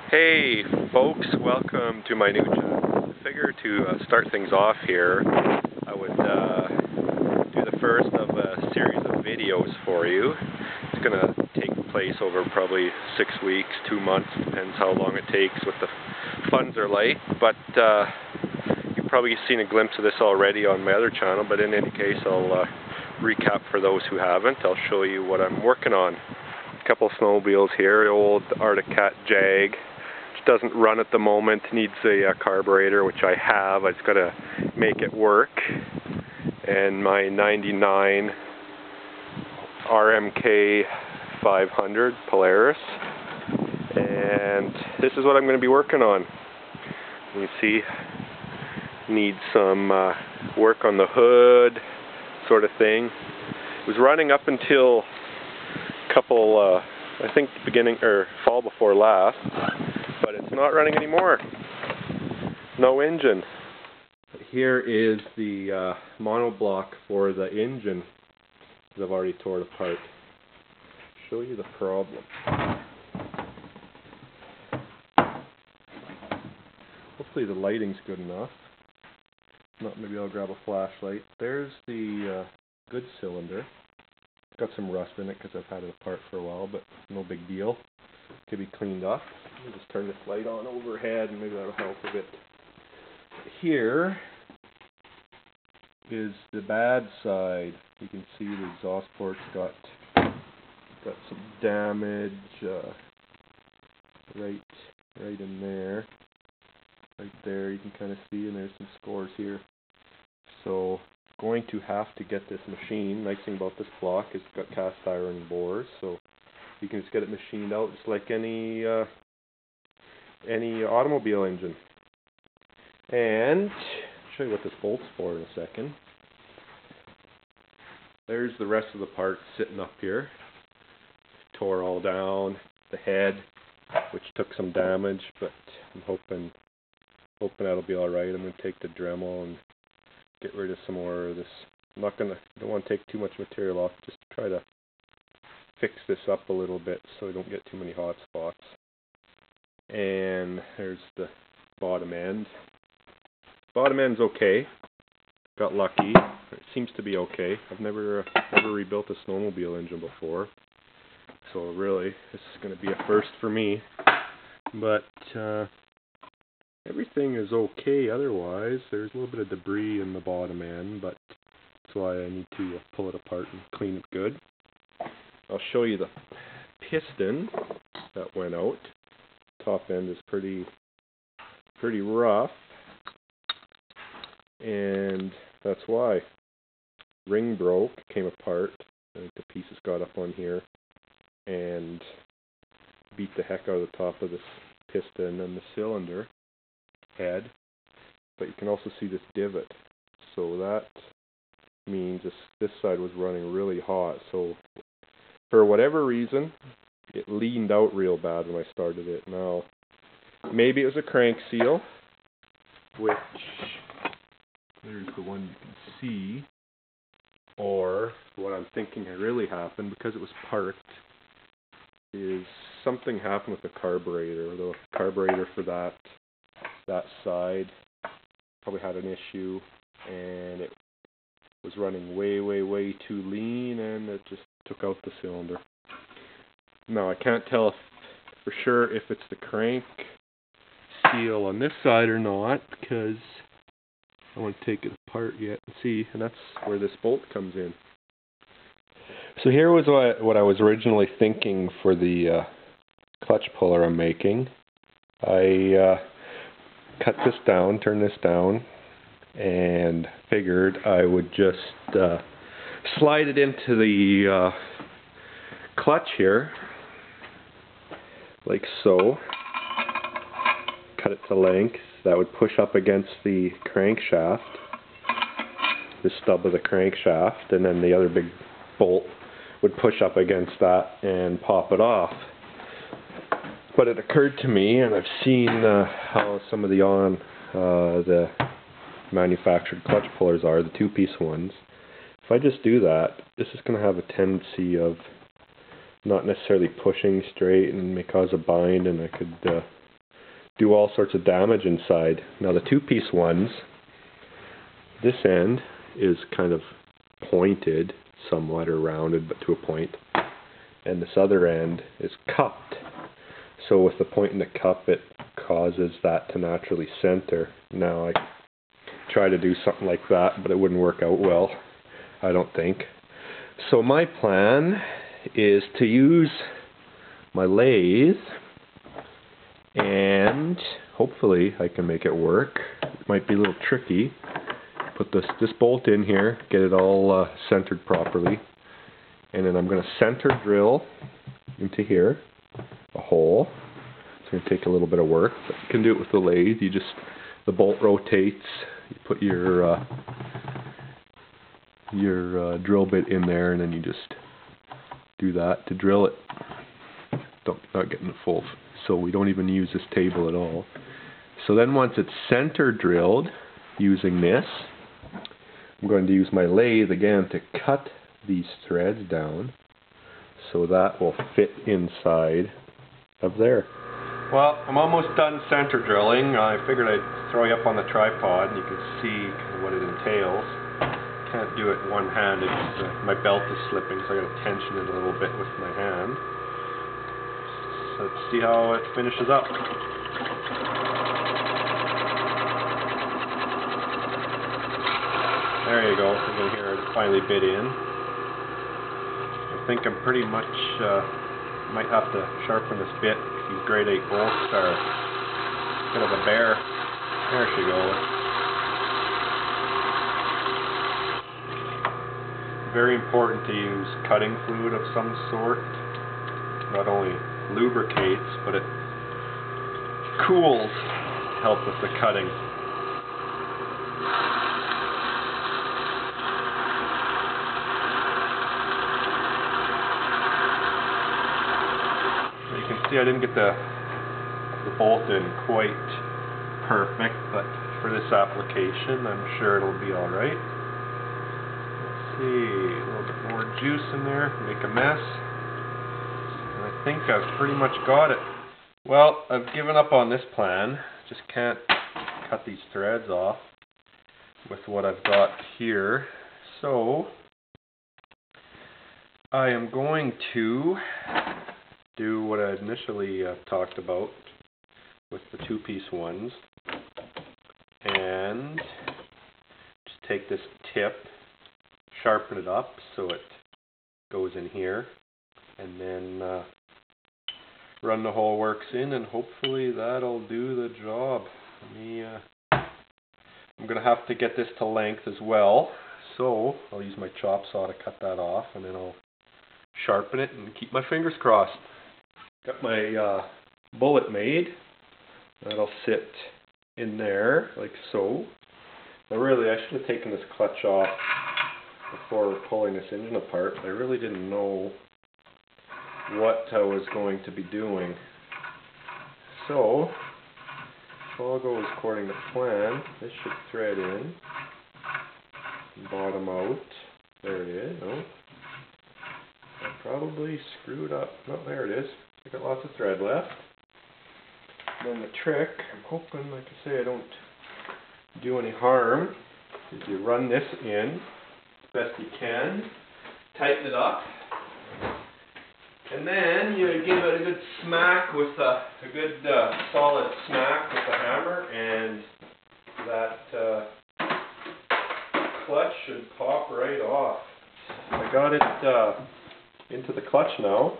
Hey folks, welcome to my new channel. I figure to start things off here, I would do the first of a series of videos for you. It's going to take place over probably 6 weeks, 2 months, depends how long it takes, what the funds are like. But you've probably seen a glimpse of this already on my other channel, but in any case I'll recap for those who haven't. I'll show you what I'm working on. A couple of snowmobiles here, old Arctic Cat Jag. Doesn't run at the moment, needs a carburetor, which I have. I just got to make it work. And my 99 RMK 500 Polaris. And this is what I'm going to be working on. You see, needs some work on the hood, sort of thing. It was running up until a couple, I think beginning or fall before last. But it's not running anymore. No engine. Here is the monoblock for the engine that I've already tore it apart. Show you the problem. Hopefully the lighting's good enough. If not, maybe I'll grab a flashlight. There's the good cylinder. It's got some rust in it because I've had it apart for a while, but no big deal. Could be cleaned up. I'll just turn this light on overhead and maybe that'll help a bit. Here is the bad side. You can see the exhaust port's got some damage right in there. Right there you can kind of see, and there's some scores here. So going to have to get this machine. Nice thing about this block is it's got cast iron bores, so you can just get it machined out just like any automobile engine. And I'll show you what this bolt's for in a second. There's the rest of the part sitting up here. Tore all down the head, which took some damage, but I'm hoping that'll be all right. I'm going to take the Dremel and get rid of some more of this. I don't want to take too much material off. Just try to fix this up a little bit so I don't get too many hot spots. And there's the bottom end. Bottom end's okay. Got lucky. It seems to be okay. I've never rebuilt a snowmobile engine before, so really this is going to be a first for me. But everything is okay otherwise. There's a little bit of debris in the bottom end, but that's why I need to pull it apart and clean it good. I'll show you the piston that went out. Top end is pretty rough, and that's why. Ring broke, came apart. I think the pieces got up on here and beat the heck out of the top of this piston and the cylinder head. But you can also see this divot, so that means this side was running really hot. So for whatever reason, it leaned out real bad when I started it. Now, maybe it was a crank seal, which, there's the one you can see, or what I'm thinking really happened, because it was parked, is something happened with the carburetor. The carburetor for that side probably had an issue, and it was running way too lean, and it just took out the cylinder. Now I can't tell for sure if it's the crank seal on this side or not, because I want to take it apart yet and see, and that's where this bolt comes in. So here was what I was originally thinking for the clutch puller I'm making. I cut this down, turn this down, and figured I would just slide it into the clutch here, like so. Cut it to length. That would push up against the crankshaft, the stub of the crankshaft, and then the other big bolt would push up against that and pop it off. But it occurred to me, and I've seen how some of the manufactured clutch pullers are, the two-piece ones. If I just do that, this is going to have a tendency of not necessarily pushing straight and may cause a bind, and I could do all sorts of damage inside. Now the two-piece ones, this end is kind of pointed somewhat, or rounded but to a point, and this other end is cupped. So with the point in the cup, it causes that to naturally center. Now I try to do something like that, but it wouldn't work out well, I don't think. So my plan is to use my lathe, and hopefully I can make it work. It might be a little tricky. Put this bolt in here, get it all centered properly, and then I'm going to center drill into here a hole. It's going to take a little bit of work, but you can do it with the lathe. You just, the bolt rotates, you put your drill bit in there, and then you just do that to drill it. Not getting it full, so we don't even use this table at all. So then once it's center drilled using this, I'm going to use my lathe again to cut these threads down so that will fit inside of there. Well, I'm almost done center drilling. I figured I'd throw you up on the tripod and you can see what it entails. Can't do it one-handed because my belt is slipping, so I got to tension it a little bit with my hand. So let's see how it finishes up. There you go. You can hear it finally bit in. I think I'm pretty much might have to sharpen this bit. These grade 8 bolts are a bit of a bear. There she goes. Very important to use cutting fluid of some sort. Not only lubricates, but it cools to help with the cutting. You can see I didn't get the bolt in quite perfect, but for this application I'm sure it'll be alright. Let's see, a little bit more juice in there, make a mess. And I think I've pretty much got it. Well, I've given up on this plan. Just can't cut these threads off with what I've got here. So I am going to do what I initially talked about with the two-piece ones, and just take this tip, sharpen it up so it goes in here, and then run the whole works in, and hopefully that'll do the job. I'm going to have to get this to length as well, so I'll use my chop saw to cut that off, and then I'll sharpen it and keep my fingers crossed. Got my bullet made. That'll sit in there like so. Now really I should have taken this clutch off before pulling this engine apart. I really didn't know what I was going to be doing. So if all goes according to plan, this should thread in, bottom out. There it is. Oh, I probably screwed up. Oh, there it is. I got lots of thread left. And then the trick, I'm hoping, like I say, I don't do any harm, is you run this in as best you can, tighten it up, and then you give it a good smack with a good solid smack with the hammer, and that clutch should pop right off. I got it into the clutch now.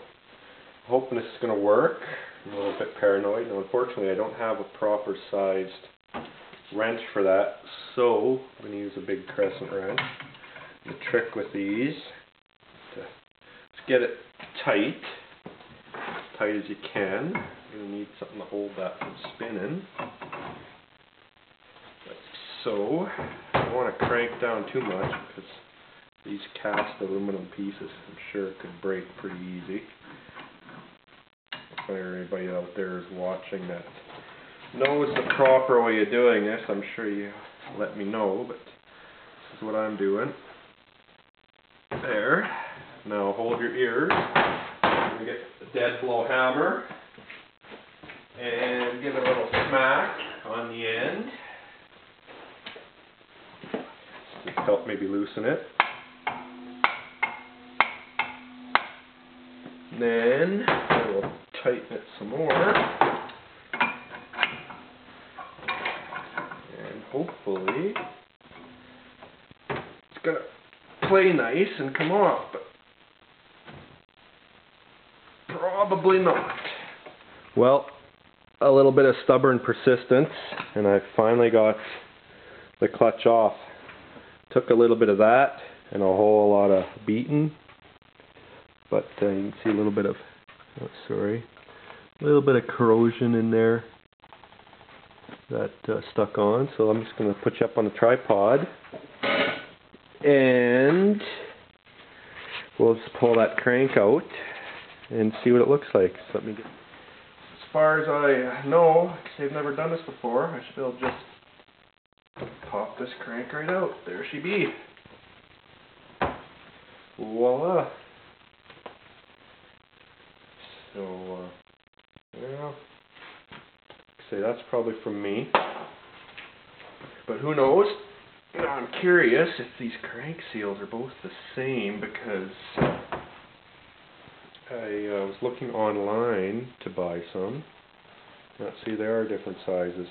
Hoping this is going to work. I'm a little bit paranoid. Now, unfortunately, I don't have a proper sized wrench for that, so I'm going to use a big crescent wrench. The trick with these is to get it tight, as tight as you can. You're going to need something to hold that from spinning. Like so. I don't want to crank down too much because these cast aluminum pieces, I'm sure, could break pretty easy. If anybody out there is watching that knows the proper way of doing this, I'm sure you let me know, but this is what I'm doing. There. Now hold your ears. I'm going to get the dead blow hammer, and give it a little smack on the end. Just help maybe loosen it. Then I will tighten it some more. And hopefully it's going to play nice and come off, but probably not. Well, a little bit of stubborn persistence, and I finally got the clutch off. Took a little bit of that and a whole lot of beating, but you can see a little bit of, a little bit of corrosion in there that stuck on. So I'm just going to put you up on the tripod, and we'll just pull that crank out and see what it looks like. So let me get. As far as I know, because I've never done this before, I should be able to just pop this crank right out. There she be. Voila. So, yeah, say that's probably from me, but who knows? You know, I'm curious if these crank seals are both the same, because I was looking online to buy some. Let's see, there are different sizes,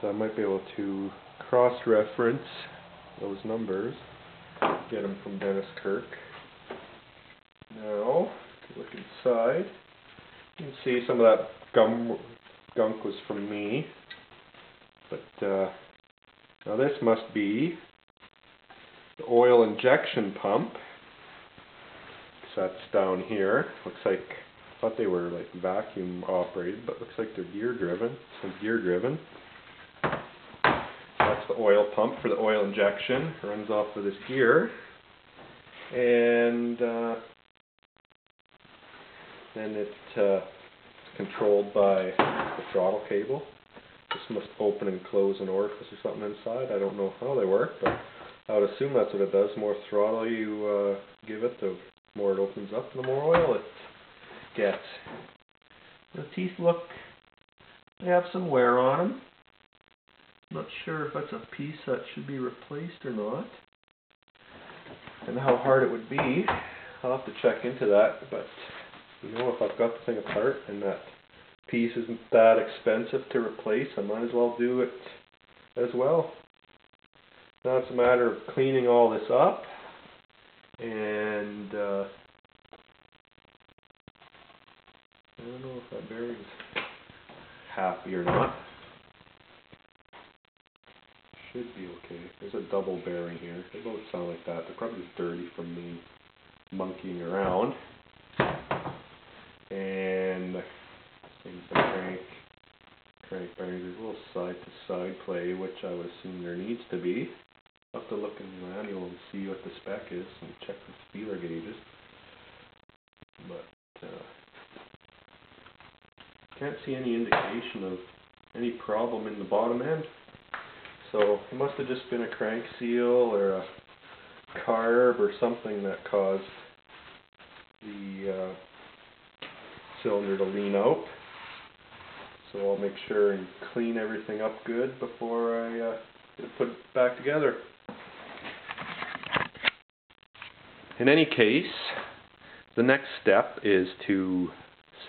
so I might be able to cross-reference those numbers, get them from Dennis Kirk. Now, if you look inside, you can see some of that gunk was from me, but now this must be the oil injection pump. So that's down here. Looks like, I thought they were like vacuum operated, but looks like they're gear driven. So gear driven. That's the oil pump for the oil injection. It runs off of this gear, and then it's controlled by the throttle cable. This must open and close an orifice or something inside. I don't know how they work, but I would assume that's what it does. The more throttle you give it, the more it opens up, the more oil it gets. The teeth look, they have some wear on them. Not sure if that's a piece that should be replaced or not, and how hard it would be. I'll have to check into that, but you know, if I've got the thing apart and that piece isn't that expensive to replace, I might as well do it as well. Now it's a matter of cleaning all this up, and I don't know if that bearing's happy or not. Should be okay. There's a double bearing here. They both sound like that. They're probably just dirty from me monkeying around. And same for crank bearing. There's a little side-to-side play, which I would assume there needs to be. I'll have to look in the manual and see what the spec is and check the feeler gauges. But can't see any indication of any problem in the bottom end. So it must have just been a crank seal or a carb or something that caused the cylinder to lean out. So I'll make sure and clean everything up good before I put it back together. In any case, the next step is to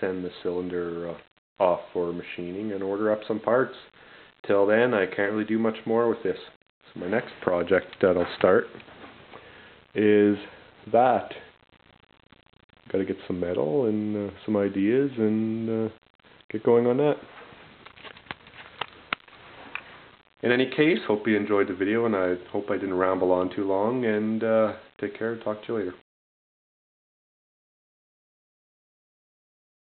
send the cylinder off for machining and order up some parts. Till then, I can't really do much more with this. So my next project that I'll start is that. Got to get some metal and some ideas and get going on that. In any case, hope you enjoyed the video, and I hope I didn't ramble on too long, and take care and talk to you later.